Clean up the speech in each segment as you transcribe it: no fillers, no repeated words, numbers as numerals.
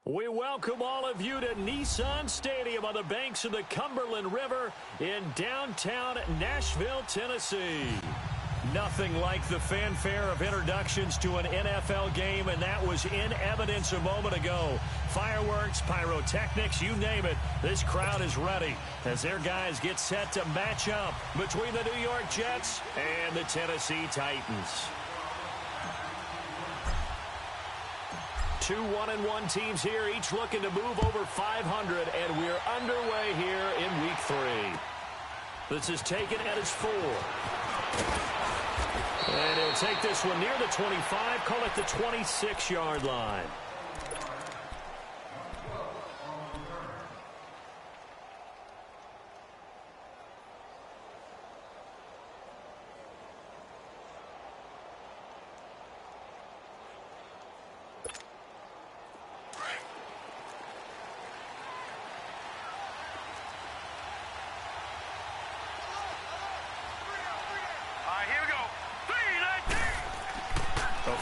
We welcome all of you to Nissan Stadium on the banks of the Cumberland River in downtown Nashville, Tennessee. Nothing like the fanfare of introductions to an NFL game, and that was in evidence a moment ago. Fireworks, pyrotechnics, you name it, this crowd is ready as their guys get set to match up between the New York Jets and the Tennessee Titans. Two 1-1 teams here, each looking to move over 500, and we're underway here in Week 3. This is taken at its 4. And he'll take this one near the 25, call it the 26-yard line.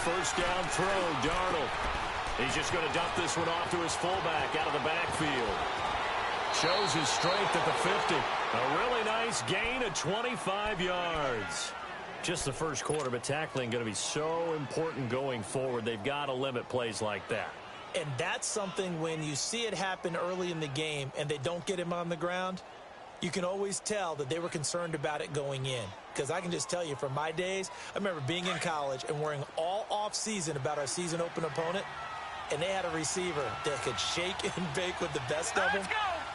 First down throw, Darnold. He's just going to dump this one off to his fullback out of the backfield. Shows his strength at the 50. A really nice gain of 25 yards. Just the first quarter, but tackling going to be so important going forward. They've got to limit plays like that. And that's something when you see it happen early in the game and they don't get him on the ground, you can always tell that they were concerned about it going in. Because I can just tell you from my days, I remember being in college and worrying all off-season about our season open opponent, and they had a receiver that could shake and bake with the best of them.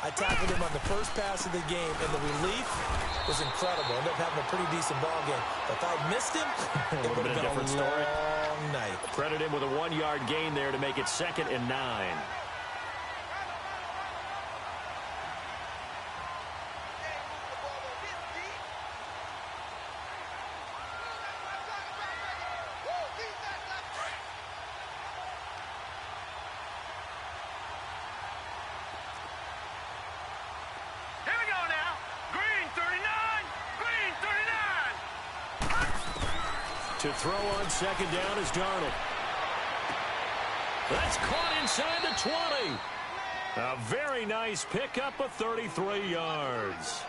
I tackled him on the first pass of the game, and the relief was incredible. Ended up having a pretty decent ball game. But if I'd missed him, it would have been a different story. Long night. Credit him with a 1-yard gain there to make it 2nd and 9. To throw on 2nd down is Darnold. That's caught inside the 20. A very nice pickup of 33 yards.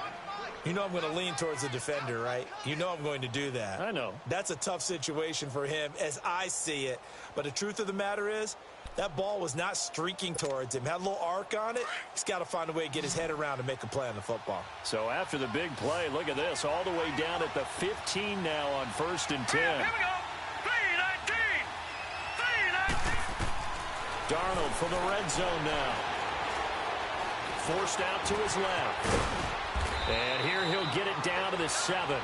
You know I'm going to lean towards the defender, right? You know I'm going to do that. I know. That's a tough situation for him as I see it. But the truth of the matter is, that ball was not streaking towards him. Had a little arc on it. He's got to find a way to get his head around and make a play on the football. So after the big play, look at this. All the way down at the 15 now on 1st and 10. Here we go. 3-19. Darnold from the red zone now. Forced out to his left. And here he'll get it down to the 7.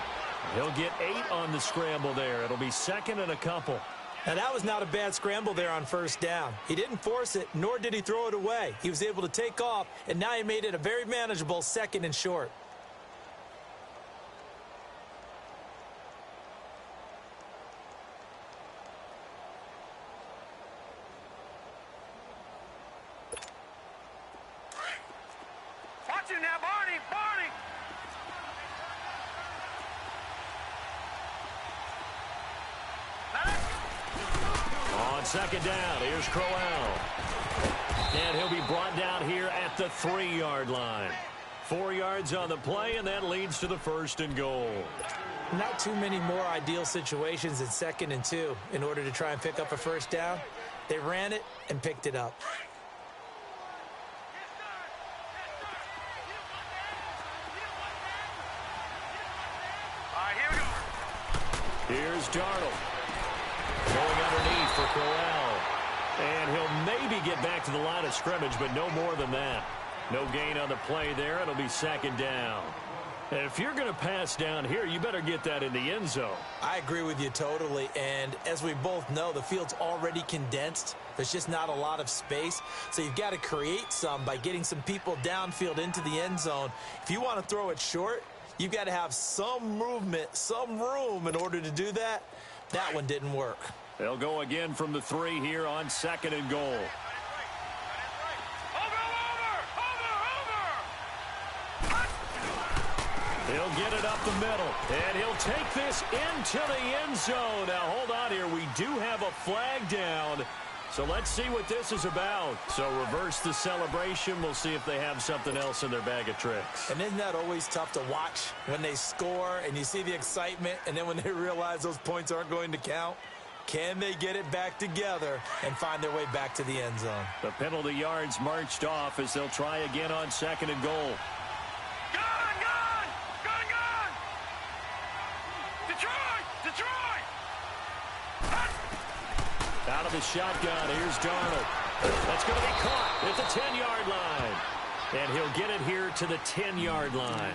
He'll get 8 on the scramble there. It'll be 2nd and a couple. Now, that was not a bad scramble there on 1st down. He didn't force it, nor did he throw it away. He was able to take off, and now he made it a very manageable 2nd and short. Watch him now, Barney. On 2nd down, here's Crowell. And he'll be brought down here at the 3-yard line. 4 yards on the play, and that leads to the 1st and goal. Not too many more ideal situations in 2nd and 2 in order to try and pick up a 1st down. They ran it and picked it up. All right, here we go. Here's Darnold. Going underneath for Crowell. And he'll maybe get back to the line of scrimmage, but no more than that. No gain on the play there. It'll be 2nd down. And if you're going to pass down here, you better get that in the end zone. I agree with you totally. And as we both know, the field's already condensed. There's just not a lot of space. So you've got to create some by getting some people downfield into the end zone. If you want to throw it short, you've got to have some movement, some room in order to do that. That one didn't work. They'll go again from the 3 here on 2nd and goal. He'll get it up the middle, and he'll take this into the end zone. Now, hold on here. We do have a flag down. So let's see what this is about. So reverse the celebration. We'll see if they have something else in their bag of tricks. And isn't that always tough to watch when they score and you see the excitement, and then when they realize those points aren't going to count? Can they get it back together and find their way back to the end zone? The penalty yards marched off as they'll try again on 2nd and goal. Gone! Detroit! Out of the shotgun, here's Darnold. That's going to be caught at the 10-yard line. And he'll get it here to the 10-yard line.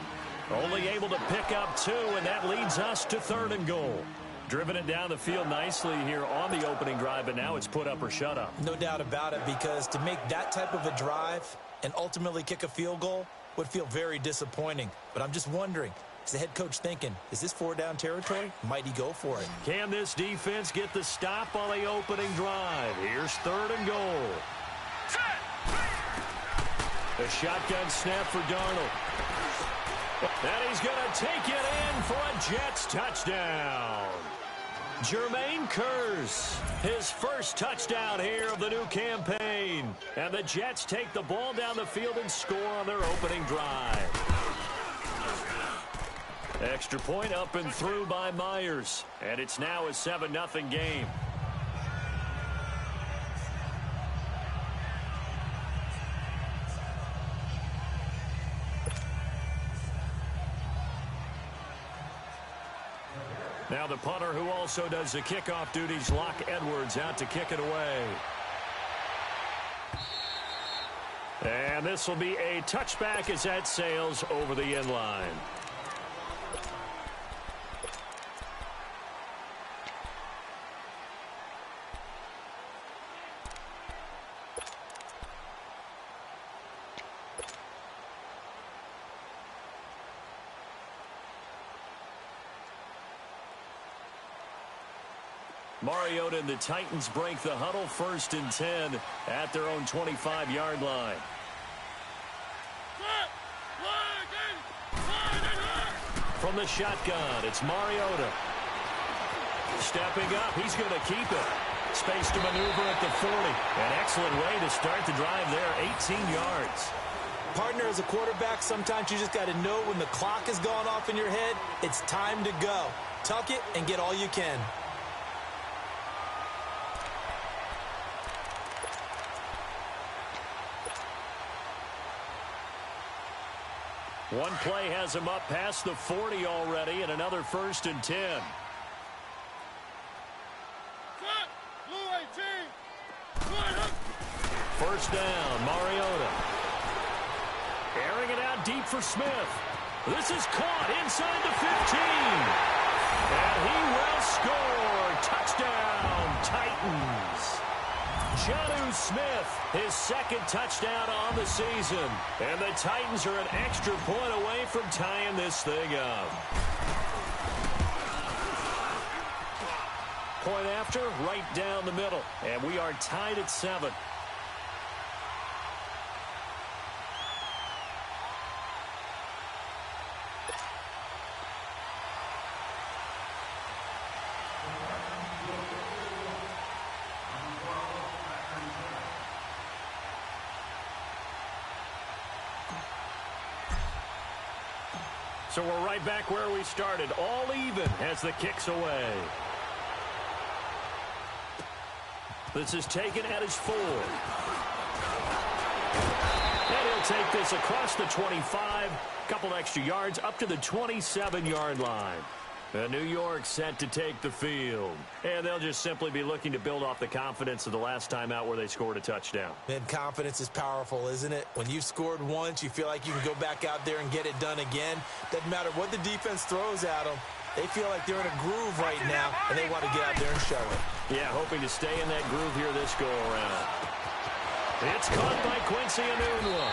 Only able to pick up 2, and that leads us to 3rd and goal. Driven it down the field nicely here on the opening drive, but now it's put up or shut up. No doubt about it, because to make that type of a drive and ultimately kick a field goal would feel very disappointing. But I'm just wondering, is the head coach thinking, is this 4-down territory? Might he go for it? Can this defense get the stop on the opening drive? Here's 3rd and goal. The shotgun snap for Darnold. And he's going to take it in for a Jets touchdown. Jermaine Kearse, his first touchdown here of the new campaign. And the Jets take the ball down the field and score on their opening drive. Extra point up and through by Myers. And it's now a 7-0 game. Now the punter, who also does the kickoff duties, Locke Edwards, out to kick it away. And this will be a touchback as that sails over the end line. Mariota and the Titans break the huddle, 1st and 10 at their own 25-yard line. From the shotgun, it's Mariota. Stepping up, he's going to keep it. Space to maneuver at the 40. An excellent way to start the drive there, 18 yards. Partner, as a quarterback, sometimes you just got to know when the clock has gone off in your head, it's time to go. Tuck it and get all you can. One play has him up past the 40 already, and another 1st and 10. First down, Mariota. Airing it out deep for Smith. This is caught inside the 15. And he will score. Touchdown, Titans. Jonnu Smith, his 2nd touchdown on the season. And the Titans are an extra point away from tying this thing up. Point after, right down the middle. And we are tied at 7. So we're right back where we started, all even as the kick's away. This is taken at his 4. And he'll take this across the 25, couple extra yards up to the 27-yard line. New York set to take the field. And they'll just simply be looking to build off the confidence of the last time out where they scored a touchdown. And confidence is powerful, isn't it? When you've scored once, you feel like you can go back out there and get it done again. Doesn't matter what the defense throws at them. They feel like they're in a groove right now, and they want to get out there and show it. Yeah, hoping to stay in that groove here this go-around. It's caught by Quincy Enunwa.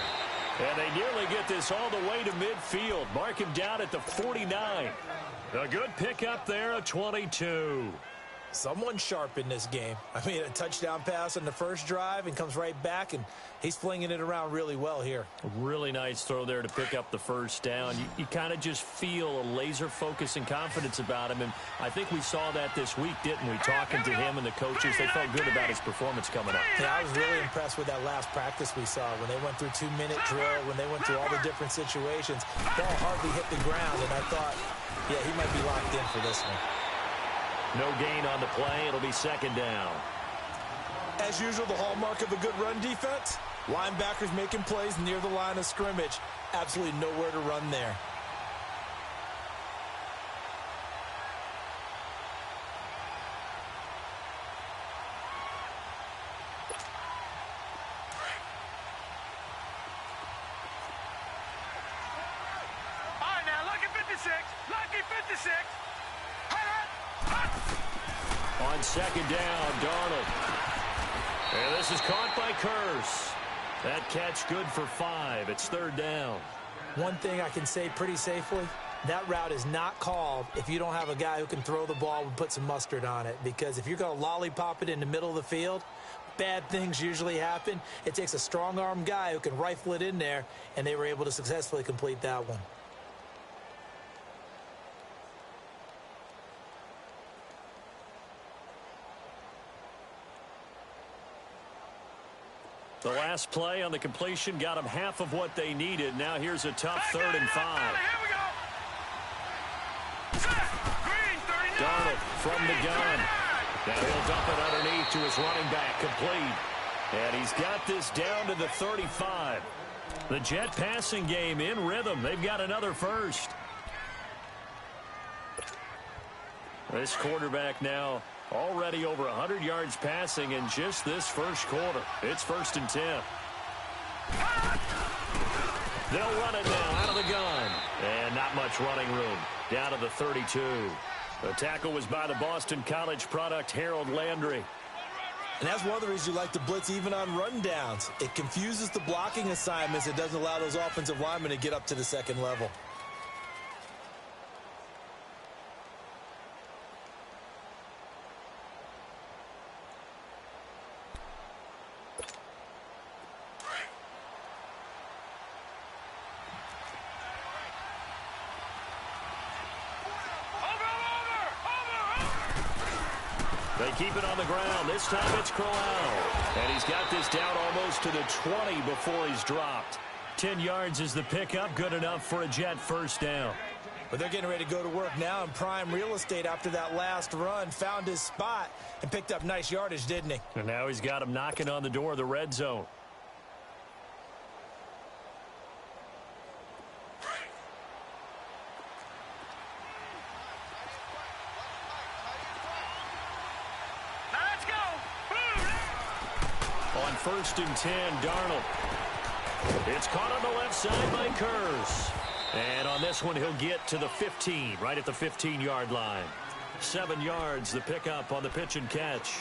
And they nearly get this all the way to midfield. Mark him down at the 49. A good pickup there, a 22. Someone sharp in this game. I mean, a touchdown pass on the first drive and comes right back, and he's flinging it around really well here. A really nice throw there to pick up the first down. You kind of just feel a laser focus and confidence about him, and I think we saw that this week, didn't we? Talking to him and the coaches, they felt good about his performance coming up. Yeah, I was really impressed with that last practice we saw when they went through 2-minute drill, when they went through all the different situations. Ball hardly hit the ground, and I thought, yeah, he might be locked in for this one. No gain on the play. It'll be second down. As usual, the hallmark of a good run defense, linebackers making plays near the line of scrimmage. Absolutely nowhere to run there. All right, now, lucky 56. Lucky 56. On second down, Darnold. And this is caught by Curse. That catch good for 5. It's third down. One thing I can say pretty safely, that route is not called if you don't have a guy who can throw the ball and put some mustard on it. Because if you're going to lollipop it in the middle of the field, bad things usually happen. It takes a strong-arm guy who can rifle it in there, and they were able to successfully complete that one. The last play on the completion got them half of what they needed. Now here's a tough 3rd and 5. Here we go. Set. Green, 39. Darnold from the gun. Now he'll dump it underneath to his running back, complete. And he's got this down to the 35. The Jet passing game in rhythm. They've got another first. This quarterback now already over 100 yards passing in just this first quarter. It's 1st and 10. They'll run it now out of the gun. And not much running room. Down to the 32. The tackle was by the Boston College product, Harold Landry. And that's one of the reasons you like to blitz even on rundowns. It confuses the blocking assignments. It doesn't allow those offensive linemen to get up to the second level. They keep it on the ground. This time it's Crowell. And he's got this down almost to the 20 before he's dropped. 10 yards is the pickup. Good enough for a Jet first down. But they're getting ready to go to work now in prime real estate after that last run. Found his spot and picked up nice yardage, didn't he? And now he's got him knocking on the door of the red zone. On 1st and 10, Darnold. It's caught on the left side by Curse. And on this one, he'll get to the 15, right at the 15-yard line. 7 yards, the pickup on the pitch and catch.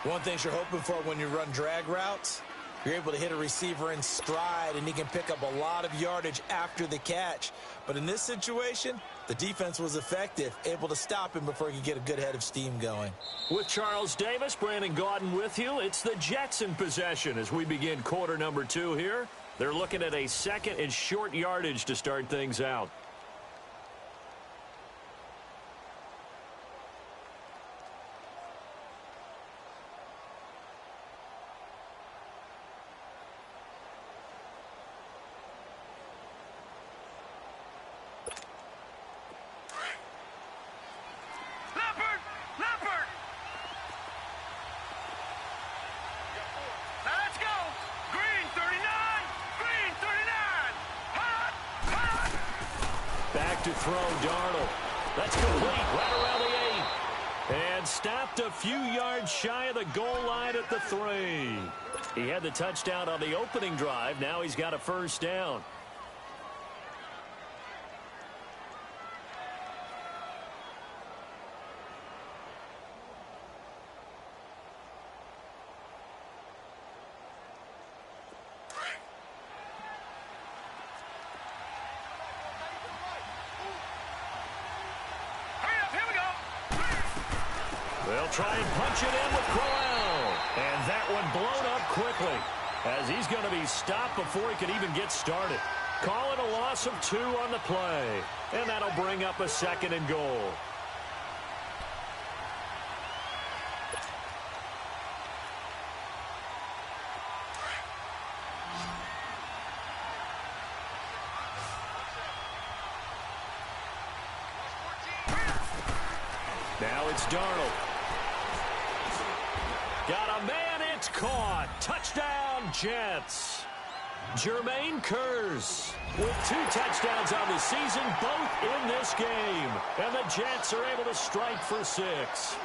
One thing you're hoping for when you run drag routes, you're able to hit a receiver in stride, and he can pick up a lot of yardage after the catch. But in this situation, the defense was effective, able to stop him before he could get a good head of steam going. With Charles Davis, Brandon Gaudin with you. It's the Jets in possession as we begin quarter number 2 here. They're looking at a 2nd and short yardage to start things out. To throw Darnold. That's complete right around the 8. And stopped a few yards shy of the goal line at the 3. He had the touchdown on the opening drive. Now he's got a first down. They'll try and punch it in with Crowell. And that one blown up quickly, as he's going to be stopped before he can even get started. Call it a loss of 2 on the play. And that'll bring up a 2nd and goal. Now it's Darnold. Got a man, it's caught. Touchdown, Jets. Jermaine Kearse with 2 touchdowns on the season, both in this game. And the Jets are able to strike for 6.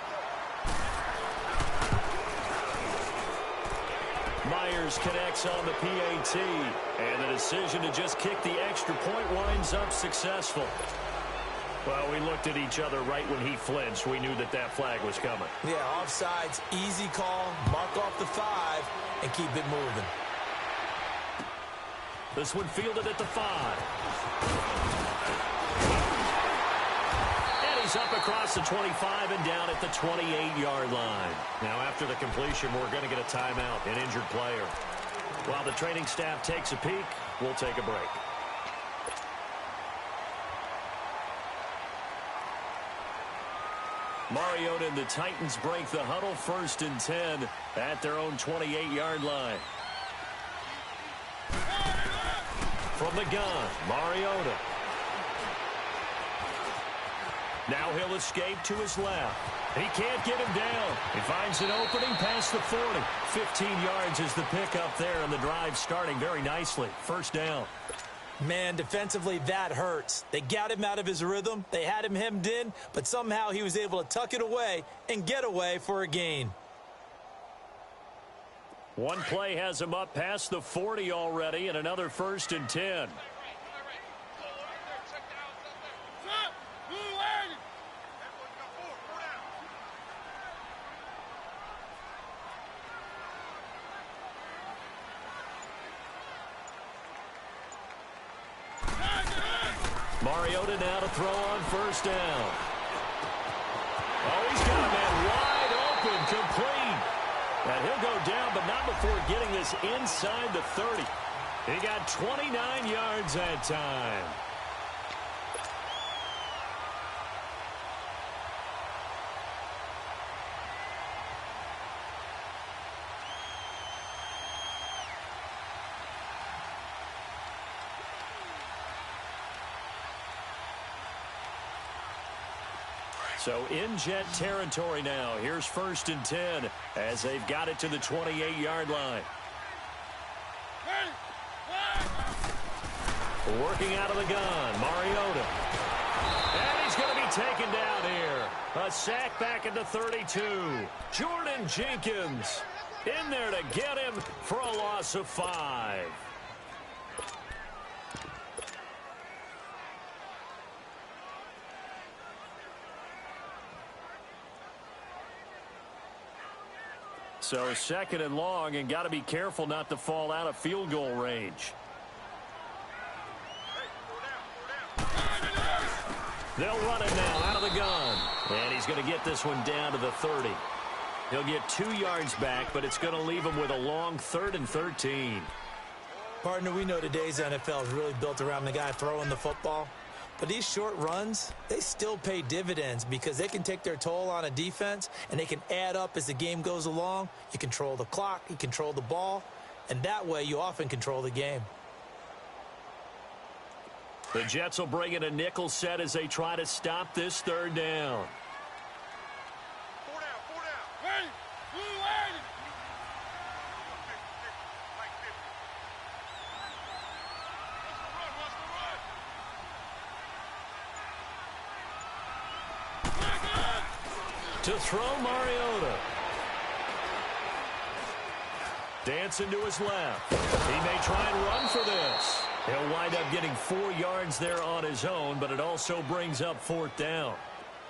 Myers connects on the PAT. And the decision to just kick the extra point winds up successful. Well, we looked at each other right when he flinched. We knew that that flag was coming. Yeah, offsides, easy call, mark off the 5, and keep it moving. This one fielded at the 5. And he's up across the 25 and down at the 28-yard line. Now, after the completion, we're going to get a timeout, an injured player. While the training staff takes a peek, we'll take a break. Mariota and the Titans break the huddle, 1st and 10 at their own 28-yard line. From the gun, Mariota. Now he'll escape to his left. He can't get him down. He finds an opening past the 40. 15 yards is the pickup there, and the drive starting very nicely. 1st down. Man, defensively, that hurts. They got him out of his rhythm. They had him hemmed in, but somehow he was able to tuck it away and get away for a gain. One play has him up past the 40 already, and another 1st and 10. Mariota now to throw on 1st down. Oh, he's got a man wide open, complete. And he'll go down, but not before getting this inside the 30. He got 29 yards that time. So in Jet territory now. Here's 1st and 10 as they've got it to the 28-yard line. Working out of the gun, Mariota. And he's going to be taken down here. A sack back at the 32. Jordan Jenkins in there to get him for a loss of 5. So 2nd and long, and got to be careful not to fall out of field goal range. They'll run it now out of the gun. And he's going to get this one down to the 30. He'll get 2 yards back, but it's going to leave him with a long 3rd and 13. Partner, we know today's NFL is really built around the guy throwing the football. But these short runs, they still pay dividends because they can take their toll on a defense and they can add up as the game goes along. You control the clock, you control the ball, and that way you often control the game. The Jets will bring in a nickel set as they try to stop this 3rd down. 4 down, 4 down. Ready? Blue ready. To throw, Mariota. Dancing to his left. He may try and run for this. He'll wind up getting 4 yards there on his own, but it also brings up 4th down.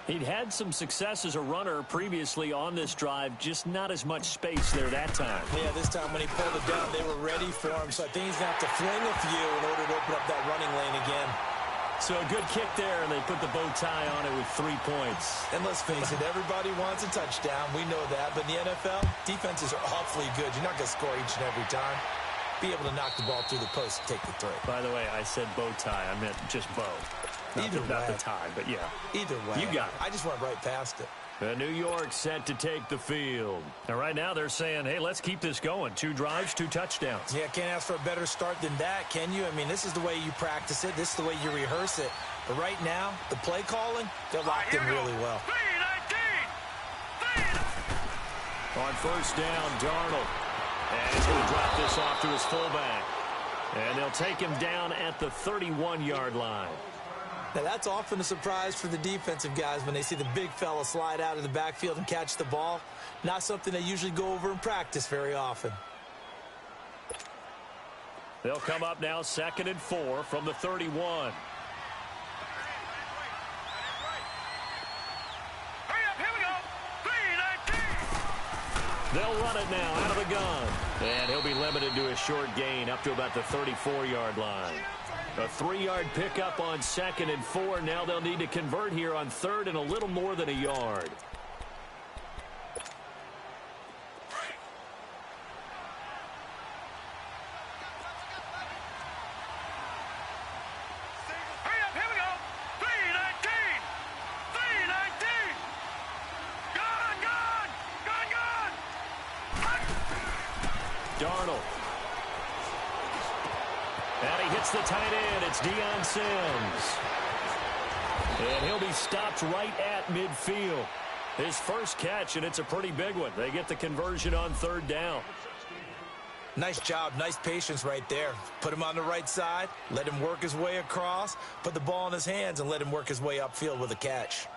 He'd had some success as a runner previously on this drive, just not as much space there that time. Yeah, this time when he pulled it down, they were ready for him, so I think he's going to have to fling a few in order to open up that running lane again. So a good kick there, and they put the bow tie on it with 3 points. And let's face it, everybody wants a touchdown. We know that. But in the NFL, defenses are awfully good. You're not going to score each and every time. Be able to knock the ball through the post and take the throw. By the way, I said bow tie. I meant just bow. Not the tie, but yeah. Either way. You got it. I just went right past it. New York set to take the field. And right now they're saying, hey, let's keep this going. 2 drives, 2 touchdowns. Yeah, can't ask for a better start than that, can you? I mean, this is the way you practice it. This is the way you rehearse it. But right now, the play calling, they're locked in really well. On first down, Darnold. And he's going to drop this off to his fullback. And they'll take him down at the 31-yard line. Now, that's often a surprise for the defensive guys when they see the big fella slide out of the backfield and catch the ball. Not something they usually go over in practice very often. They'll come up now 2nd and 4 from the 31. They'll run it now out of the gun. And he'll be limited to a short gain up to about the 34-yard line. A 3-yard pickup on 2nd and 4. Now they'll need to convert here on 3rd and a little more than a yard. Darnold. And he hits the tight end. It's Deion Sims. And he'll be stopped right at midfield. His first catch, and it's a pretty big one. They get the conversion on 3rd down. Nice job. Nice patience right there. Put him on the right side. Let him work his way across. Put the ball in his hands and let him work his way upfield with a catch.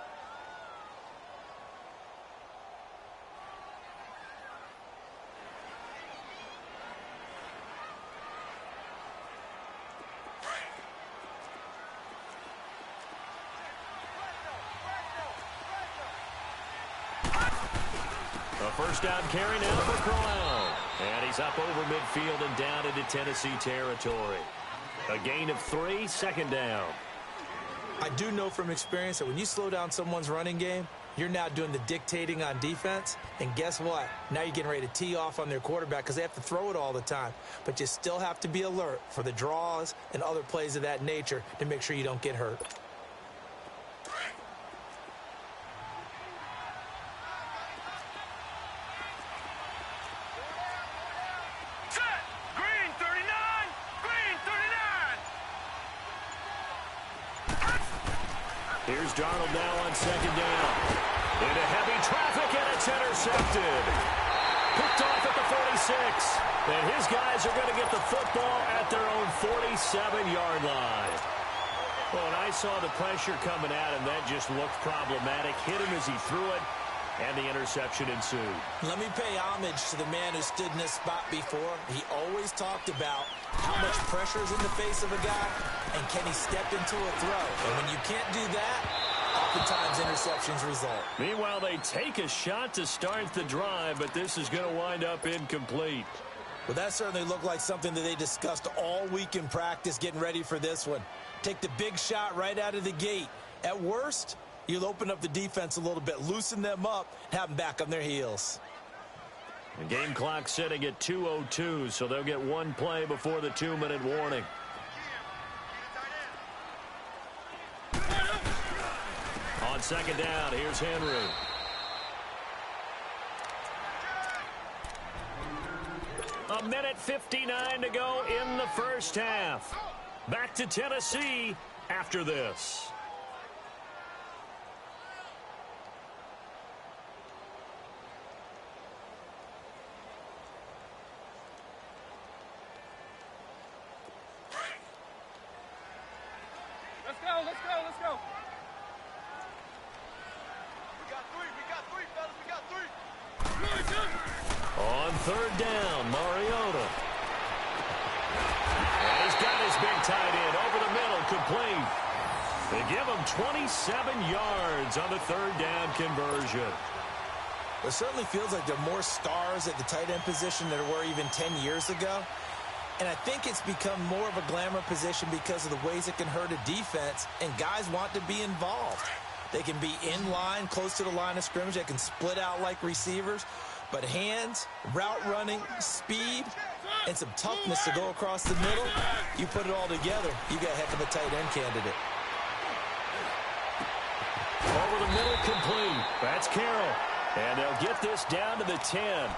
First down carry now for Corral. And he's up over midfield and down into Tennessee territory. A gain of 3, 2nd down. I do know from experience that when you slow down someone's running game, you're now doing the dictating on defense. And guess what? Now you're getting ready to tee off on their quarterback because they have to throw it all the time. But you still have to be alert for the draws and other plays of that nature to make sure you don't get hurt. Here's Darnold now on 2nd down. Into heavy traffic, and it's intercepted. Picked off at the 46. And his guys are going to get the football at their own 47-yard line. Well, and I saw the pressure coming at him. That just looked problematic. Hit him as he threw it, and the interception ensued. Let me pay homage to the man who stood in this spot before. He always talked about how much pressure is in the face of a guy, and can he step into a throw? And when you can't do that, oftentimes interceptions result. Meanwhile, they take a shot to start the drive, but this is going to wind up incomplete. Well, that certainly looked like something that they discussed all week in practice getting ready for this one. Take the big shot right out of the gate. At worst, you'll open up the defense a little bit, loosen them up, and have them back on their heels. The game clock sitting at 2:02, so they'll get 1 play before the 2-minute warning. On 2nd down, here's Henry. A minute 59 to go in the first half. Back to Tennessee after this. Let's go. We got three, fellas, we got three. On 3rd down, Mariota. And he's got his big tight end over the middle, complete. They give him 27 yards on the 3rd down conversion. It certainly feels like there are more stars at the tight end position than there were even 10 years ago. And I think it's become more of a glamour position because of the ways it can hurt a defense, and guys want to be involved. They can be in line, close to the line of scrimmage. They can split out like receivers. But hands, route running, speed, and some toughness to go across the middle, you put it all together, you got a heck of a tight end candidate. Over the middle, complete. That's Carroll. And they'll get this down to the 10.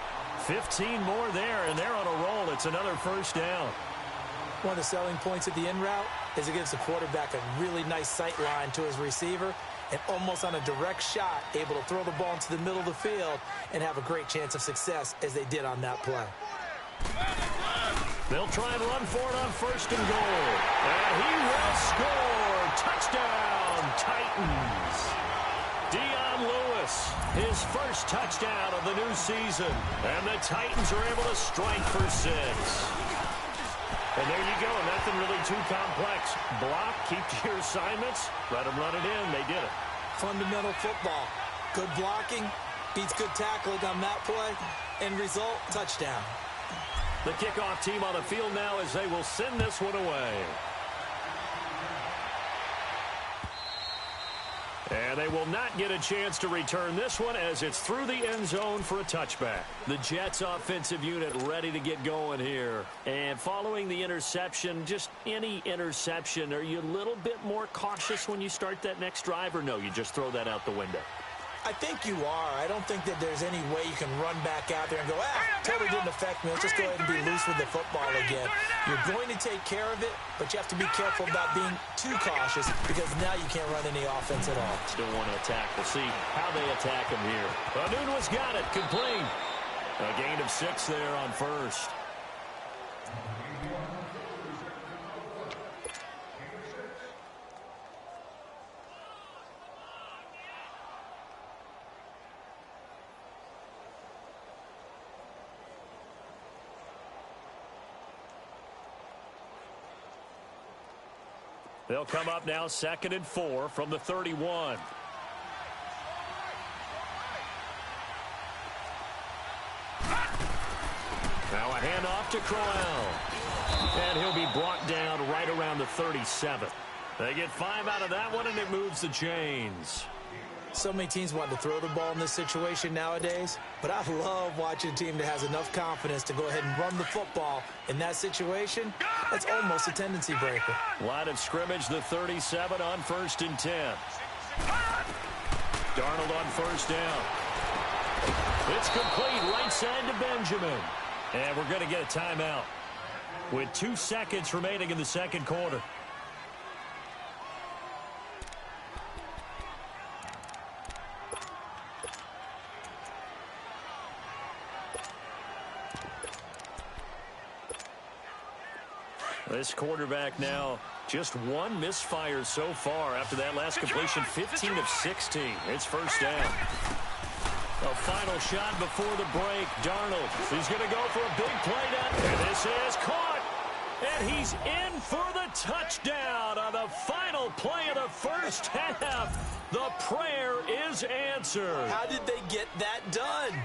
15 more there, and they're on a roll. It's another first down. One of the selling points of the in route is it gives the quarterback a really nice sight line to his receiver and almost on a direct shot able to throw the ball into the middle of the field and have a great chance of success as they did on that play. They'll try and run for it on first and goal. And he will score. Touchdown, Titans. Dion Lewis, his first touchdown of the new season. And the Titans are able to strike for 6. And there you go. Nothing really too complex. Block, keep to your assignments, let them run it in. They did it. Fundamental football. Good blocking, beats good tackling on that play, and result, touchdown. The kickoff team on the field now as they will send this one away. And they will not get a chance to return this one as it's through the end zone for a touchback. The Jets offensive unit ready to get going here. And following the interception, just any interception, are you a little bit more cautious when you start that next drive, or no, you just throw that out the window? I think you are. I don't think that there's any way you can run back out there and go, totally didn't affect me. Let's just go ahead and be loose with the football again. You're going to take care of it, but you have to be careful about being too cautious because now you can't run any offense at all. Still want to attack. We'll see how they attack him here. Anunua's got it. Complete. A gain of 6 there on first. They'll come up now 2nd and 4 from the 31. Now a handoff to Crowell. And he'll be brought down right around the 37. They get 5 out of that one, and it moves the chains. So many teams want to throw the ball in this situation nowadays, but I love watching a team that has enough confidence to go ahead and run the football in that situation. That's almost a tendency breaker. Line of scrimmage, the 37 on 1st and 10. Darnold on first down. It's complete right side to Benjamin. And we're going to get a timeout with 2 seconds remaining in the second quarter. This quarterback now just 1 misfire so far after that last completion, 15 of 16. It's first down. A final shot before the break. Darnold, he's going to go for a big play down. And this is caught. And he's in for the touchdown on the final play of the first half. The prayer is answered. How did they get that done?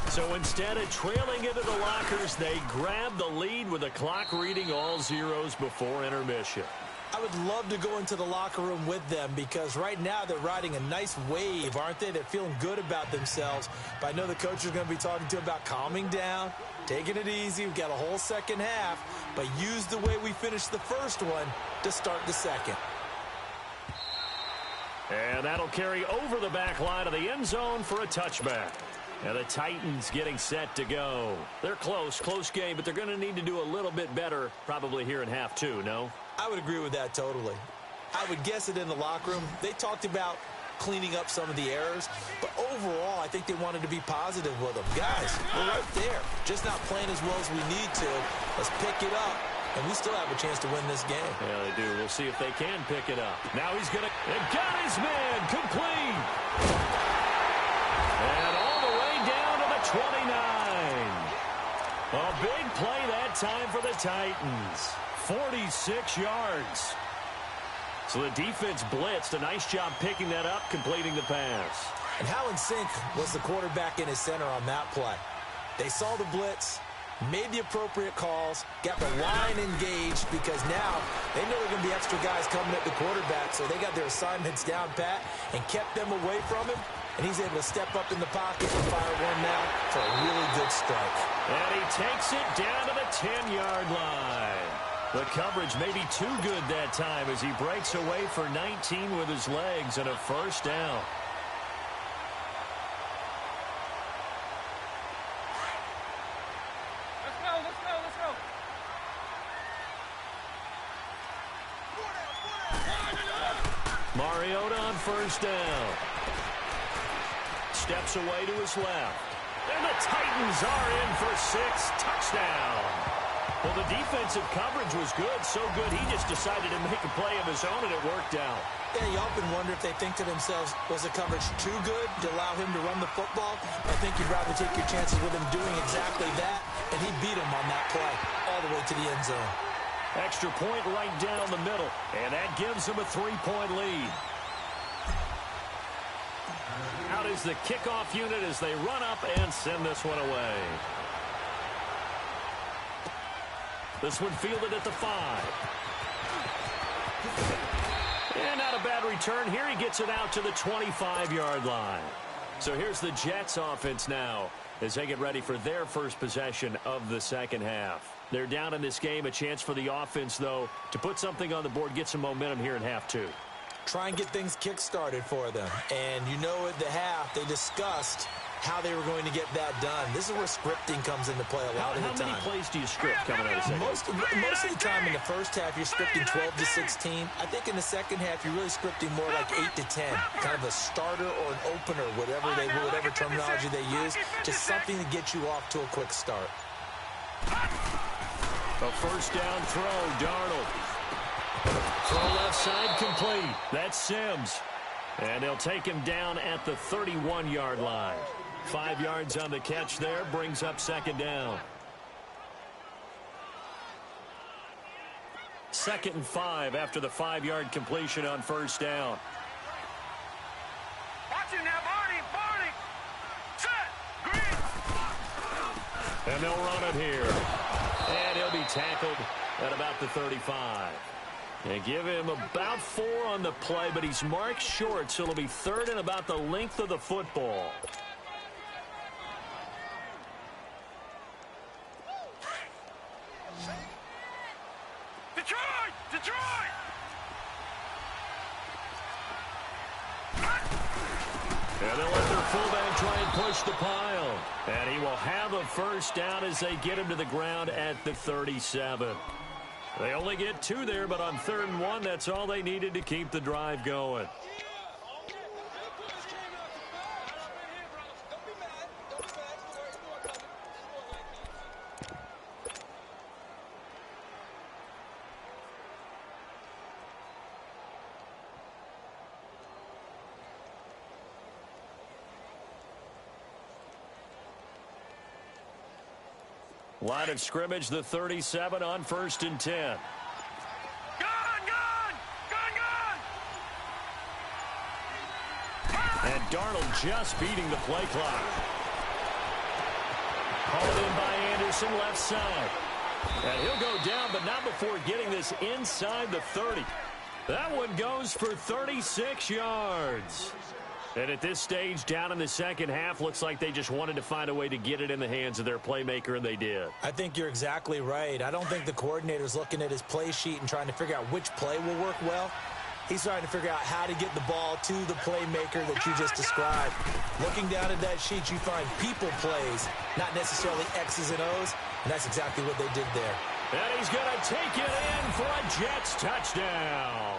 So instead of trailing into the lockers, they grab the lead with the clock reading all zeros before intermission. I would love to go into the locker room with them because right now they're riding a nice wave, aren't they? They're feeling good about themselves. But I know the coach is going to be talking to them about calming down, taking it easy. We've got a whole second half, but use the way we finished the first one to start the second. And that'll carry over the back line of the end zone for a touchback. And the Titans getting set to go. They're close game, but they're going to need to do a little bit better probably here in half 2, no? I would agree with that totally. I would guess that in the locker room, they talked about cleaning up some of the errors, but overall, I think they wanted to be positive with them. Guys, we're right there. Just not playing as well as we need to. Let's pick it up, and we still have a chance to win this game. Yeah, they do. We'll see if they can pick it up. Now he's going to... It got his man complete. And all the way down to the 29. A big play that time for the Titans. 46 yards. So the defense blitzed. A nice job picking that up, completing the pass. And how in sync was the quarterback and his center on that play? They saw the blitz, made the appropriate calls, got the line engaged, because now they know there are going to be extra guys coming at the quarterback, so they got their assignments down pat and kept them away from him, and he's able to step up in the pocket and fire one now for a really good strike. And he takes it down to the 10-yard line. The coverage may be too good that time as he breaks away for 19 with his legs and a first down. Mariota on first down. Steps away to his left. And the Titans are in for 6. Touchdown. Well, the defensive coverage was good, so good he just decided to make a play of his own, and it worked out. Yeah, you often wonder if they think to themselves, was the coverage too good to allow him to run the football? I think you'd rather take your chances with him doing exactly that, and he beat him on that play all the way to the end zone. Extra point right down the middle, and that gives him a 3-point lead. Out is the kickoff unit as they run up and send this one away. This one fielded at the 5. And not a bad return. Here he gets it out to the 25-yard line. So here's the Jets offense now as they get ready for their first possession of the second half. They're down in this game. A chance for the offense, though, to put something on the board, get some momentum here in half 2. Try and get things kick-started for them. And you know at the half, they discussed how they were going to get that done. This is where scripting comes into play a lot of the time. How many plays do you script coming out of second? Most of the time in the first half, you're scripting 12 to 16. I think in the second half, you're really scripting more like 8 to 10. Kind of a starter or an opener, whatever terminology they use. Just something to get you off to a quick start. A first down throw, Darnold. Throw left side complete. That's Sims. And they'll take him down at the 31-yard line. 5 yards on the catch there, brings up second down. 2nd and 5 after the 5-yard completion on first down. Watch him now, Barney. Set. Green. And they'll run it here. And he'll be tackled at about the 35. They give him about 4 on the play, but he's marked short, so it'll be 3rd and about the length of the football. Detroit! And they'll let their fullback try and push the pile. And he will have a first down as they get him to the ground at the 37. They only get 2 there, but on 3rd and 1, that's all they needed to keep the drive going. Line of scrimmage, the 37 on 1st and 10. And Darnold just beating the play clock. Called in by Anderson, left side. And he'll go down, but not before getting this inside the 30. That one goes for 36 yards. And at this stage, down in the second half, looks like they just wanted to find a way to get it in the hands of their playmaker, and they did. I think you're exactly right. I don't think the coordinator's looking at his play sheet and trying to figure out which play will work well. He's trying to figure out how to get the ball to the playmaker that you just described. Looking down at that sheet, you find people plays, not necessarily X's and O's, and that's exactly what they did there. And he's going to take it in for a Jets touchdown.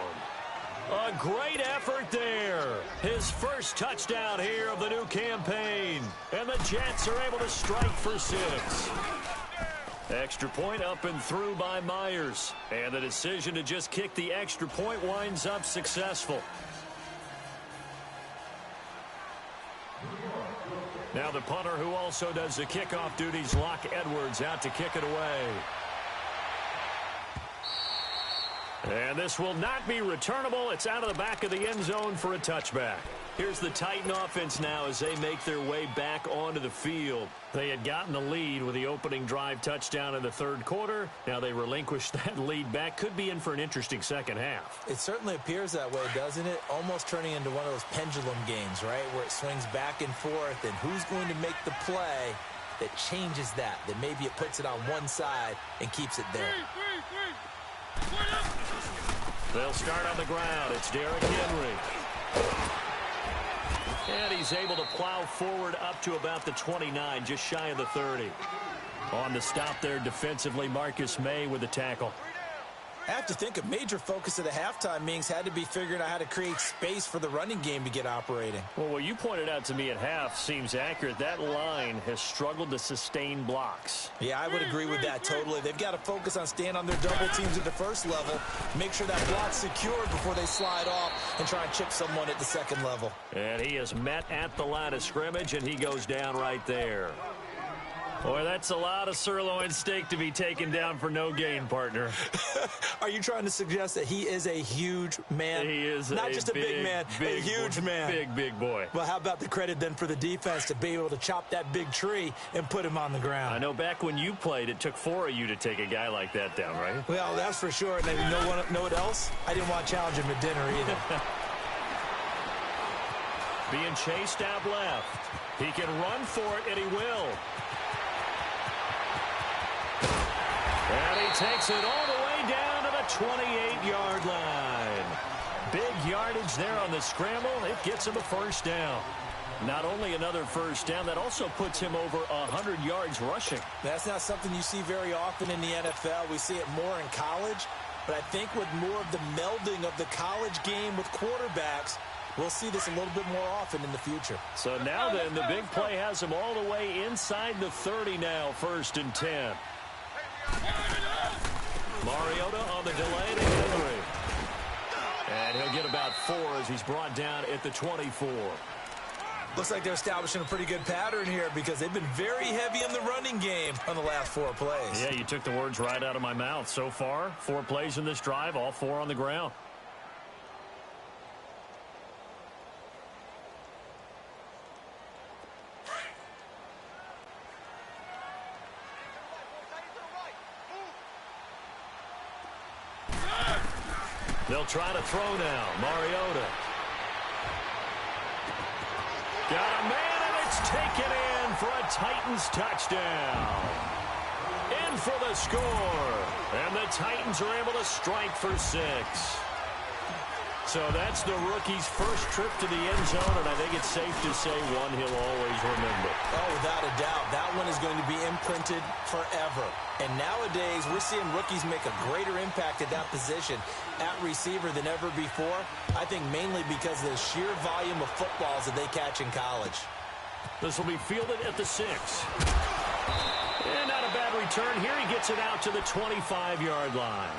A great effort there. His first touchdown here of the new campaign. And the Jets are able to strike for 6. Extra point up and through by Myers. And the decision to just kick the extra point winds up successful. Now the punter, who also does the kickoff duties, Locke Edwards, out to kick it away. And this will not be returnable. It's out of the back of the end zone for a touchback. Here's the Titan offense now as they make their way back on onto the field. They had gotten the lead with the opening drive touchdown in the third quarter. Now they relinquished that lead back. Could be in for an interesting second half. It certainly appears that way, doesn't it? Almost turning into one of those pendulum games, right, where it swings back and forth, and who's going to make the play that changes that maybe it puts it on one side and keeps it there. They'll start on the ground. It's Derrick Henry. And he's able to plow forward up to about the 29, just shy of the 30. On the stop there defensively, Marcus May with the tackle. I have to think a major focus of the halftime meetings had to be figuring out how to create space for the running game to get operating. Well, what you pointed out to me at half seems accurate. That line has struggled to sustain blocks. Yeah, I would agree with that totally. They've got to focus on staying on their double teams at the first level, make sure that block's secured before they slide off and try and chip someone at the second level. And he is met at the line of scrimmage, and he goes down right there. Boy, that's a lot of sirloin steak to be taken down for no gain, partner. Are you trying to suggest that he is a huge man? He is not just a big man, a huge man. Big boy. Well, how about the credit then for the defense to be able to chop that big tree and put him on the ground? I know back when you played, it took 4 of you to take a guy like that down, right? Well, that's for sure. And you know what else? I didn't want to challenge him at dinner either. Being chased out left. He can run for it, and he will. And he takes it all the way down to the 28-yard line. Big yardage there on the scramble. It gets him a first down. Not only another first down, that also puts him over 100 yards rushing. That's not something you see very often in the NFL. We see it more in college. But I think with more of the melding of the college game with quarterbacks, we'll see this a little bit more often in the future. So now then, the big play has him all the way inside the 30 now, 1st and 10. Mariota on the delay to Henry. And he'll get about 4 as he's brought down at the 24. Looks like they're establishing a pretty good pattern here because they've been very heavy in the running game on the last 4 plays. Yeah, you took the words right out of my mouth. So far, 4 plays in this drive, all 4 on the ground. They'll try to throw now. Mariota. Got a man, and it's taken in for a Titans touchdown. In for the score. And the Titans are able to strike for 6. So that's the rookie's first trip to the end zone, and I think it's safe to say one he'll always remember. Oh, without a doubt. That one is going to be imprinted forever. And nowadays, we're seeing rookies make a greater impact at that position at receiver than ever before. I think mainly because of the sheer volume of footballs that they catch in college. This will be fielded at the 6. And not a bad return. Here he gets it out to the 25-yard line.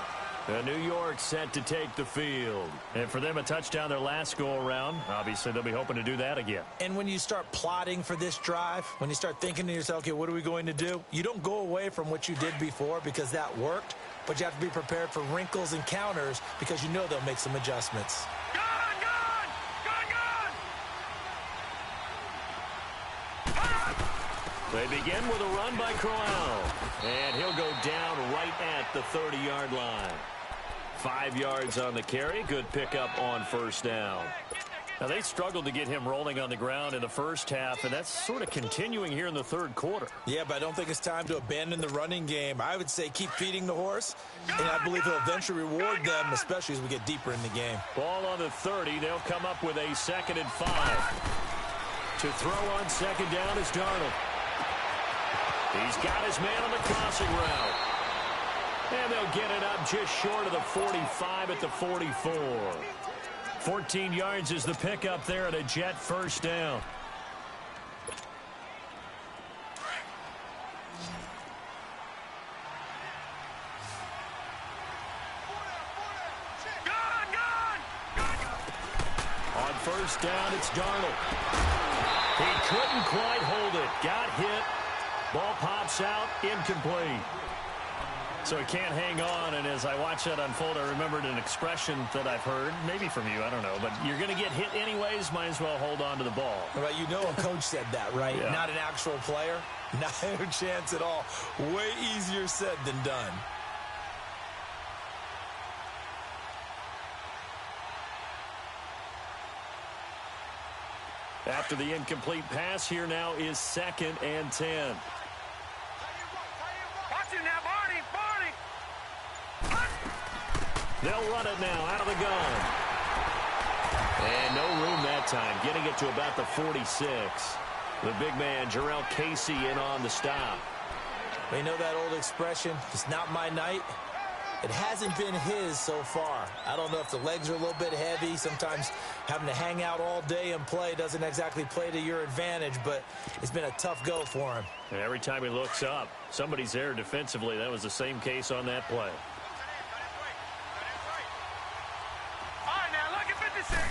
New York set to take the field. And for them, a touchdown their last go-around. Obviously, they'll be hoping to do that again. And when you start plotting for this drive, when you start thinking to yourself, okay, what are we going to do? You don't go away from what you did before because that worked, but you have to be prepared for wrinkles and counters because you know they'll make some adjustments. They begin with a run by Crowell. And he'll go down right at the 30-yard line. 5 yards on the carry. Good pickup on 1st down. Now, they struggled to get him rolling on the ground in the first half, and that's sort of continuing here in the third quarter. Yeah, but I don't think it's time to abandon the running game. I would say keep feeding the horse, and I believe he'll eventually reward them, especially as we get deeper in the game. Ball on the 30. They'll come up with a 2nd and 5. To throw on 2nd down is Darnold. He's got his man on the crossing route. And they'll get it up just short of the 45 at the 44. 14 yards is the pickup there at a Jet 1st down. On 1st down, it's Darnold. He couldn't quite hold it. Got hit. Ball pops out, incomplete. So he can't hang on, and as I watch that unfold, I remembered an expression that I've heard, maybe from you, I don't know, but you're going to get hit anyways, might as well hold on to the ball. Well, you know a coach said that, right? Yeah. Not an actual player. Not a chance at all. Way easier said than done. After the incomplete pass, here now is 2nd and 10. Watch it now, Barney! They'll run it now out of the gun. And no room that time, getting it to about the 46. The big man, Jarrell Casey, in on the stop. We know that old expression, it's not my night. It hasn't been his so far. I don't know if the legs are a little bit heavy. Sometimes having to hang out all day and play doesn't exactly play to your advantage, but it's been a tough go for him. And every time he looks up, somebody's there defensively. That was the same case on that play. All right, now look at 56.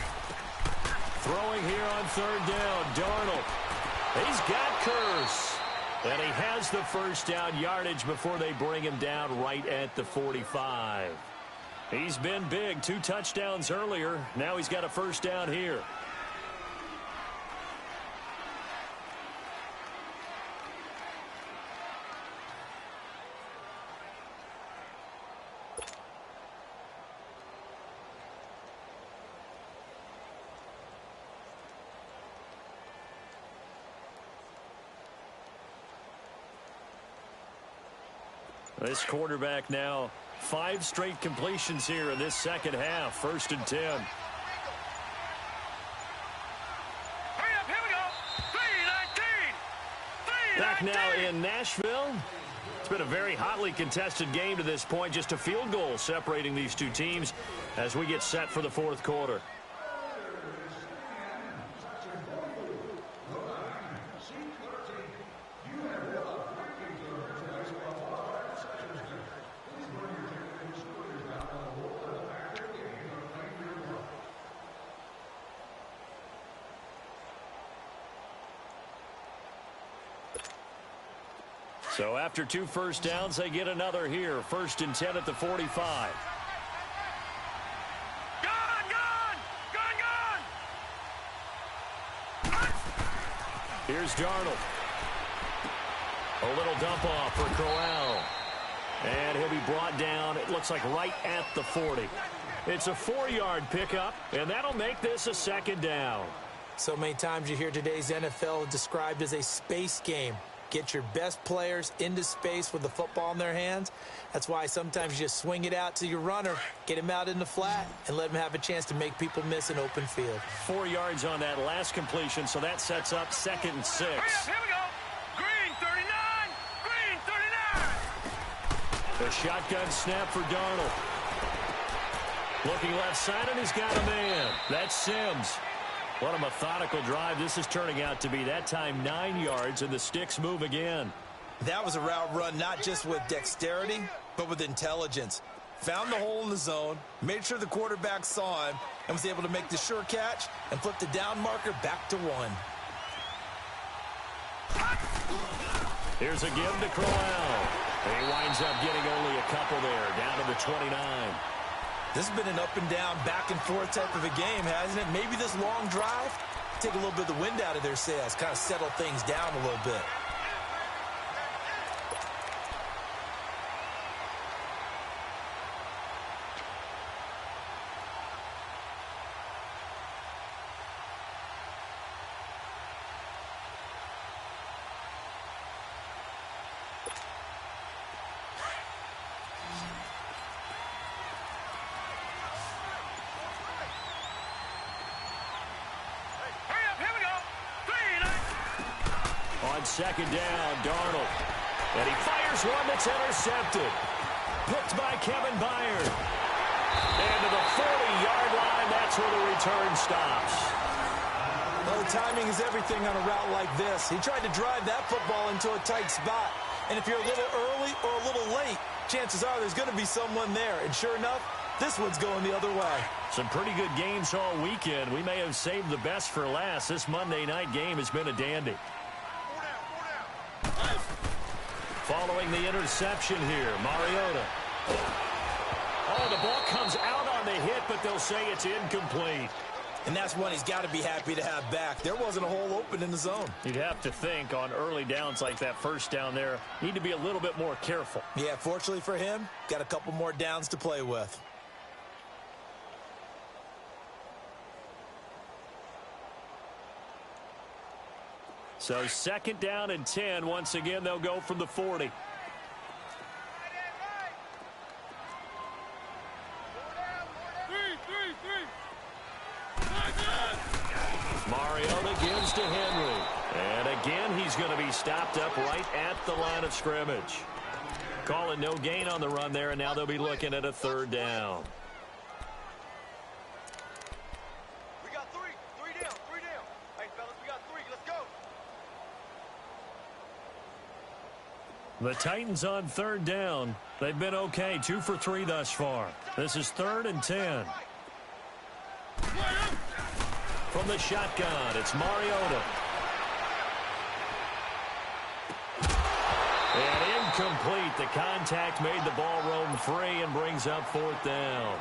Throwing here on 3rd down, Darnold. He's got Curse. And he has the first down yardage before they bring him down right at the 45. He's been big. 2 touchdowns earlier. Now he's got a first down here. This quarterback now 5 straight completions here in this second half. 1st and 10. Hurry up, here we go. 3-19. Back now in Nashville. It's been a very hotly contested game to this point. Just a field goal separating these two teams as we get set for the 4th quarter. So after 2 first downs, they get another here. 1st and 10 at the 45. Gone! Here's Darnold. A little dump off for Crowell. And he'll be brought down, it looks like right at the 40. It's a 4-yard pickup, and that'll make this a 2nd down. So many times you hear today's NFL described as a space game. Get your best players into space with the football in their hands. That's why sometimes you just swing it out to your runner, get him out in the flat, and let him have a chance to make people miss an open field. 4 yards on that last completion, so that sets up 2nd and 6. Hurry up, here we go. Green 39. Green 39. The shotgun snap for Darnold. Looking left side, and he's got a man. That's Sims. What a methodical drive this is turning out to be. That time 9 yards, and the sticks move again. That was a route run not just with dexterity, but with intelligence. Found the hole in the zone, made sure the quarterback saw him, and was able to make the sure catch and flip the down marker back to 1. Here's a give to Crowell. He winds up getting only a couple there, down to the 29. This has been an up and down, back and forth type of a game, hasn't it? Maybe this long drive, take a little bit of the wind out of their sails, kind of settle things down a little bit. On 2nd down, Darnold. And he fires one that's intercepted. Picked by Kevin Byard. And to the 40-yard line, that's where the return stops. Well, the timing is everything on a route like this. He tried to drive that football into a tight spot. And if you're a little early or a little late, chances are there's going to be someone there. And sure enough, this one's going the other way. Some pretty good games all weekend. We may have saved the best for last. This Monday night game has been a dandy. Following the interception here, Mariota. Oh, the ball comes out on the hit, but they'll say it's incomplete. And that's one he's got to be happy to have back. There wasn't a hole open in the zone. You'd have to think on early downs like that first down there, need to be a little bit more careful. Yeah, fortunately for him, got a couple more downs to play with. So 2nd down and 10. Once again, they'll go from the 40. Mariota gives to Henry. And again, he's going to be stopped up right at the line of scrimmage. Calling no gain on the run there, and now they'll be looking at a 3rd down. We got three down. Hey, fellas, we got 3. Let's go. The Titans on 3rd down. They've been okay, 2 for 3 thus far. This is 3rd and 10. From the shotgun, it's Mariota. And incomplete. The contact made the ball roam free and brings up 4th down.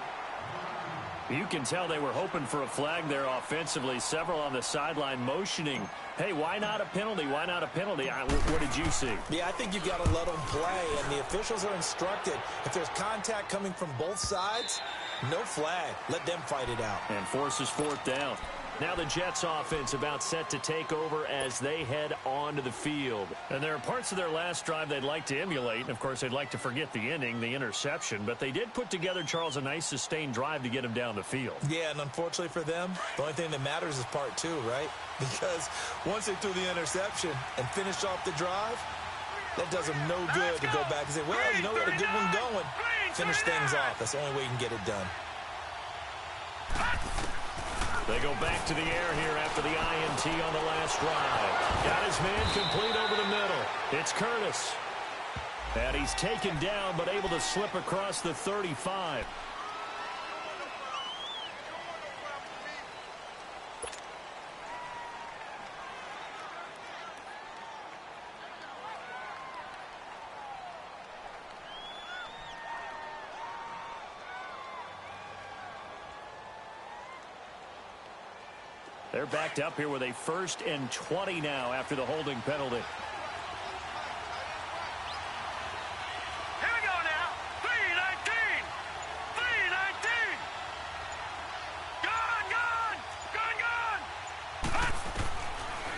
You can tell they were hoping for a flag there offensively. Several on the sideline motioning, hey, why not a penalty? Why not a penalty? What did you see? Yeah, I think you've got to let them play, and the officials are instructed. If there's contact coming from both sides, no flag. Let them fight it out. And forces 4th down. Now the Jets offense about set to take over as they head onto the field. And there are parts of their last drive they'd like to emulate. And, of course, they'd like to forget the ending, the interception. But they did put together, Charles, a nice sustained drive to get him down the field. Yeah, and unfortunately for them, the only thing that matters is part 2, right? Because once they threw the interception and finished off the drive, that does them no good to go back and say, well, you know, we had a good one going. Finish things off. That's the only way you can get it done. They go back to the air here after the INT on the last drive. Got his man complete over the middle. It's Curtis. And he's taken down but able to slip across the 35. They're backed up here with a 1st and 20 now after the holding penalty. Here we go now. 3-19. 3-19. Gone.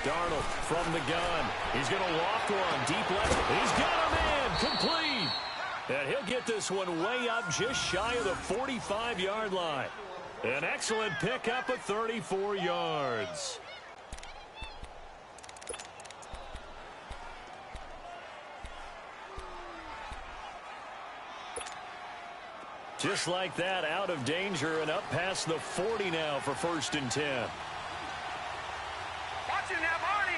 Darnold from the gun. He's going to loft one deep left. He's got a man complete. And he'll get this one way up just shy of the 45-yard line. An excellent pickup of 34 yards. Just like that, out of danger and up past the 40 now for 1st and 10. Watch it now, Barney.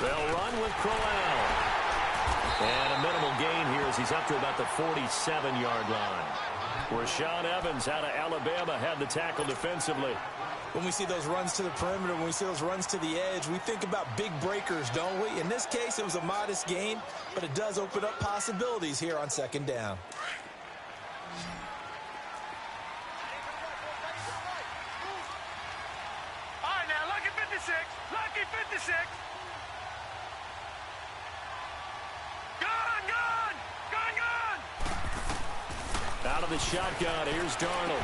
They'll run with Crowell. And a minimal gain here as he's up to about the 47-yard line. Rashaan Evans out of Alabama had the tackle defensively. When we see those runs to the perimeter, when we see those runs to the edge, we think about big breakers, don't we? In this case, it was a modest gain, but it does open up possibilities here on 2nd down. All right, now, lucky 56. Lucky 56. Out of the shotgun, here's Darnold.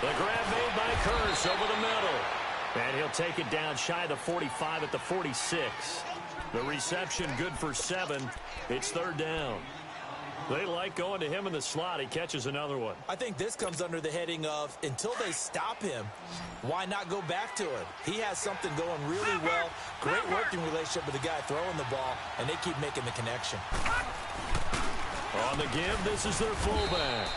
The grab made by Curtis over the middle. And he'll take it down shy of the 45 at the 46. The reception good for 7. It's 3rd down. They like going to him in the slot. He catches another one. I think this comes under the heading of, until they stop him, why not go back to it? He has something going really well. Great working relationship with the guy throwing the ball, and they keep making the connection. On the give, this is their fullback.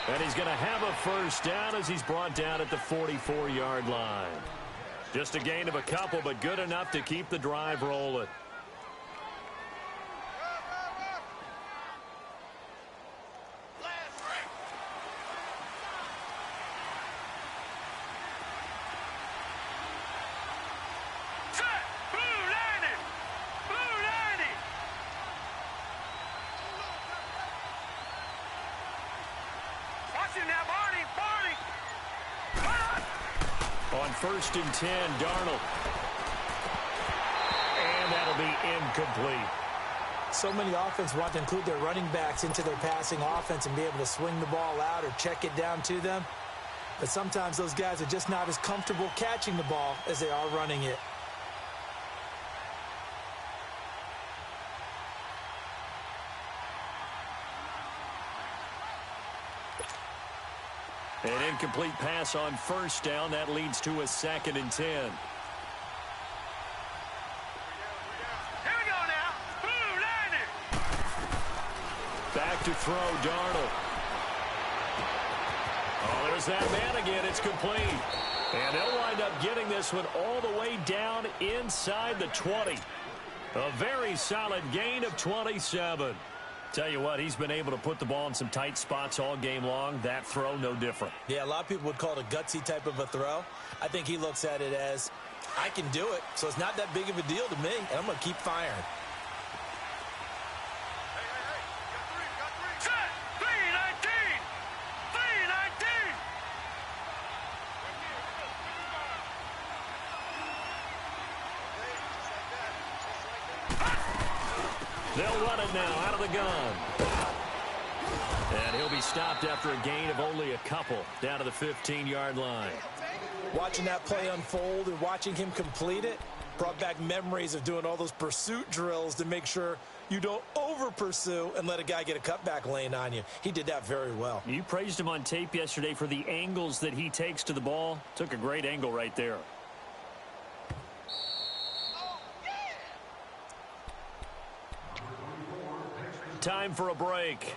And he's going to have a 1st down as he's brought down at the 44-yard line. Just a gain of a couple, but good enough to keep the drive rolling. On 1st and 10, Darnold. And that'll be incomplete. So many offenses want to include their running backs into their passing offense and be able to swing the ball out or check it down to them. But sometimes those guys are just not as comfortable catching the ball as they are running it. An incomplete pass on 1st down. That leads to a 2nd and 10. Back to throw, Darnold. Oh, there's that man again. It's complete. And they'll wind up getting this one all the way down inside the 20. A very solid gain of 27. Tell you what, he's been able to put the ball in some tight spots all game long. That throw, no different. Yeah, a lot of people would call it a gutsy type of a throw. I think he looks at it as, I can do it, so it's not that big of a deal to me, and I'm going to keep firing. They'll run it now out of the gun. And he'll be stopped after a gain of only a couple down to the 15-yard line. Watching that play unfold and watching him complete it brought back memories of doing all those pursuit drills to make sure you don't over-pursue and let a guy get a cutback lane on you. He did that very well. You praised him on tape yesterday for the angles that he takes to the ball. Took a great angle right there. Time for a break.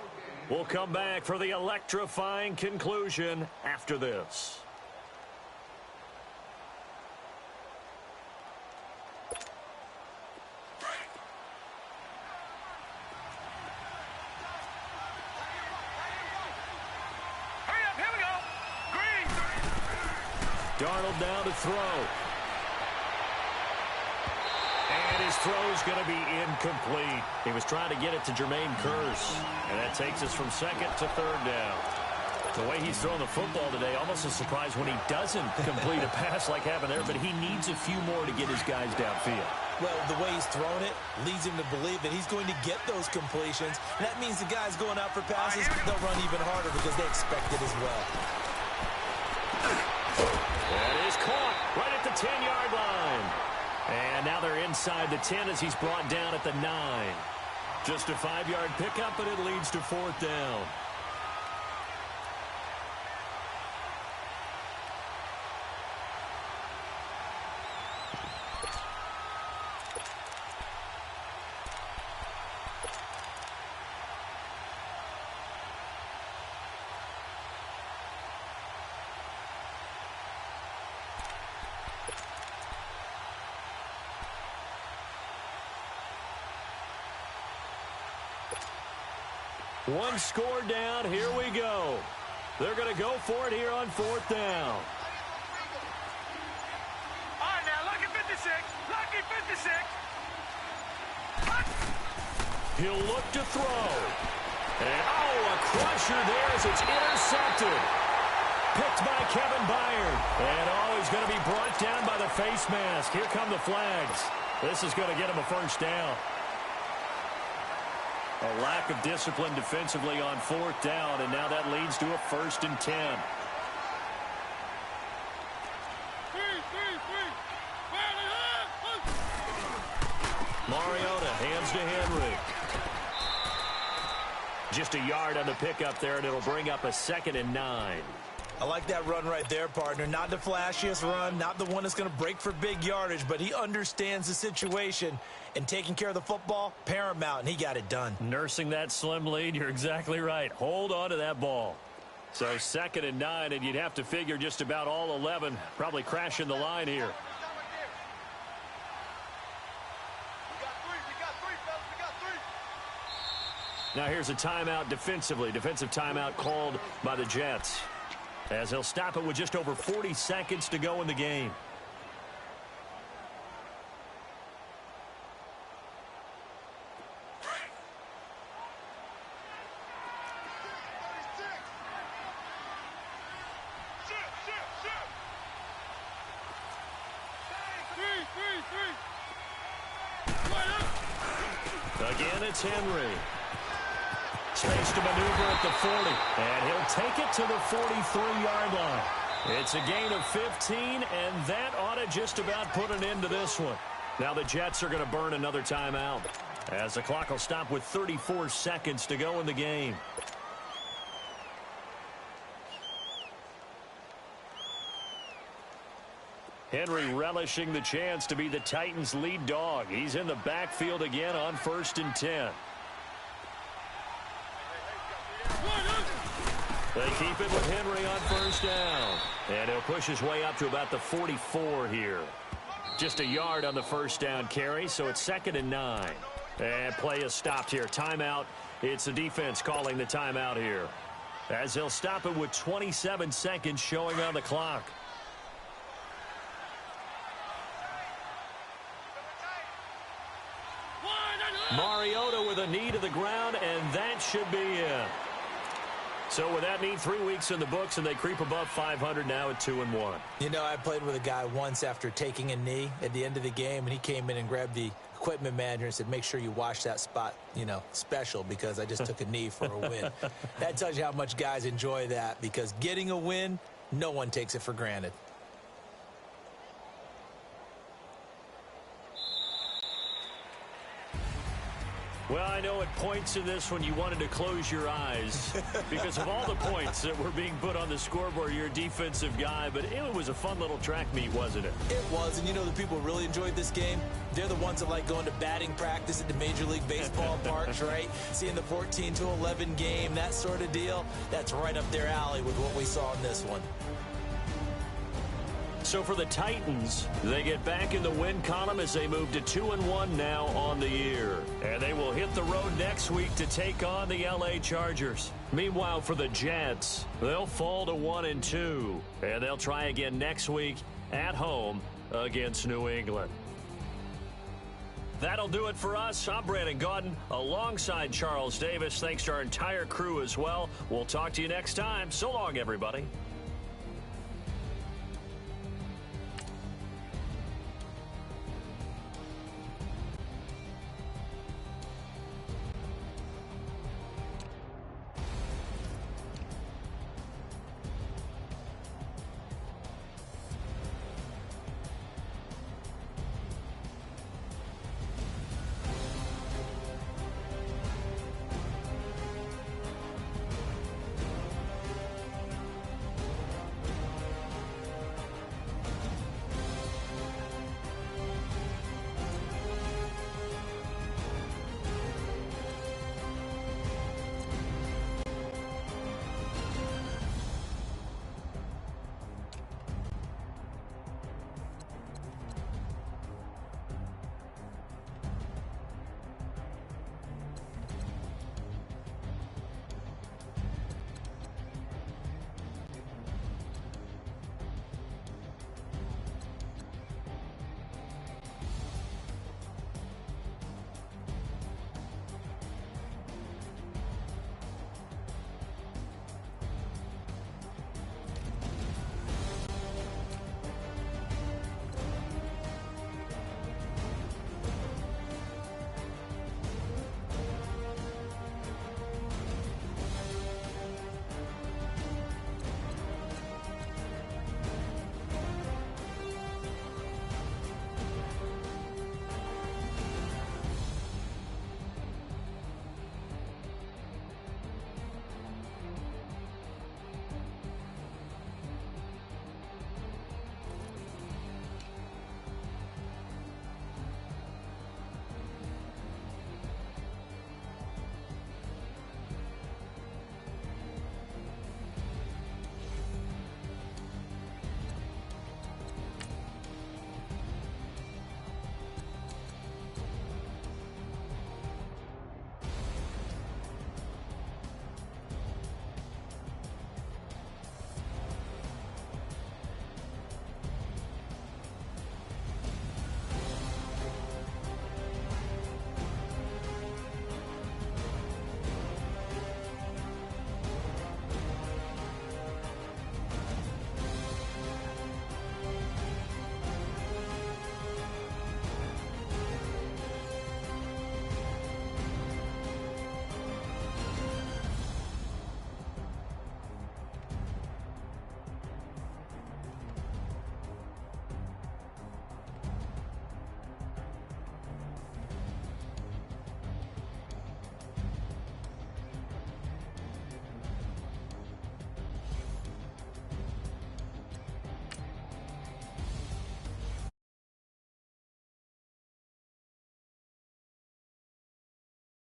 We'll come back for the electrifying conclusion after this. Hurry up, here we go. Green. Darnold down to throw. And his throw's going to be incomplete. He was trying to get it to Jermaine Kearse. And that takes us from 2nd to 3rd down. The way he's throwing the football today, almost a surprise when he doesn't complete a pass like happened there, but he needs a few more to get his guys downfield. Well, the way he's thrown it leads him to believe that he's going to get those completions. And that means the guys going out for passes, they'll run even harder because they expect it as well. That is caught right at the 10-yard line. And now they're inside the 10 as he's brought down at the 9. Just a 5-yard pickup, but it leads to 4th down. One score down. Here we go. They're going to go for it here on 4th down. All right, now, lucky 56. Lucky 56. He'll look to throw. And, oh, a crusher there as it's intercepted. Picked by Kevin Byard. And, oh, he's going to be brought down by the face mask. Here come the flags. This is going to get him a 1st down. A lack of discipline defensively on 4th down, and now that leads to a 1st and 10. Mariota hands to Henry. Just a yard on the pickup there, and it'll bring up a 2nd and 9. I like that run right there, partner. Not the flashiest run, not the one that's going to break for big yardage, but he understands the situation, and taking care of the football, paramount, and he got it done. Nursing that slim lead, you're exactly right. Hold on to that ball. So 2nd and 9, and you'd have to figure just about all 11 probably crashing the line here. Now here's a timeout defensively. Defensive timeout called by the Jets, as they'll stop it with just over 40 seconds to go in the game. Again, it's Henry. Space to maneuver at the 40. And he'll take it to the 43-yard line. It's a gain of 15, and that ought to just about put an end to this one. Now the Jets are going to burn another timeout, as the clock will stop with 34 seconds to go in the game. Henry relishing the chance to be the Titans' lead dog. He's in the backfield again on 1st and 10. They keep it with Henry on 1st down. And he'll push his way up to about the 44 here. Just a yard on the 1st down carry, so it's 2nd and 9. And play is stopped here. Timeout. It's the defense calling the timeout here, as he'll stop it with 27 seconds showing on the clock. Mariota with a knee to the ground, and that should be it. So with that knee, 3 weeks in the books, and they creep above 500 now at 2-1. You know, I played with a guy once after taking a knee at the end of the game, and he came in and grabbed the equipment manager and said, make sure you wash that spot, you know, special, because I just took a knee for a win. That tells you how much guys enjoy that, because getting a win, no one takes it for granted. Well, I know at points in this when you wanted to close your eyes because of all the points that were being put on the scoreboard. You're a defensive guy, but it was a fun little track meet, wasn't it? It was, and you know the people who really enjoyed this game? They're the ones that like going to batting practice at the Major League Baseball parks, right? Seeing the 14-11 game, that sort of deal. That's right up their alley with what we saw in this one. So for the Titans, they get back in the win column as they move to 2-1 now on the year. And they will hit the road next week to take on the LA Chargers. Meanwhile, for the Jets, they'll fall to 1-2. And they'll try again next week at home against New England. That'll do it for us. I'm Brandon Gaudin alongside Charles Davis. Thanks to our entire crew as well. We'll talk to you next time. So long, everybody.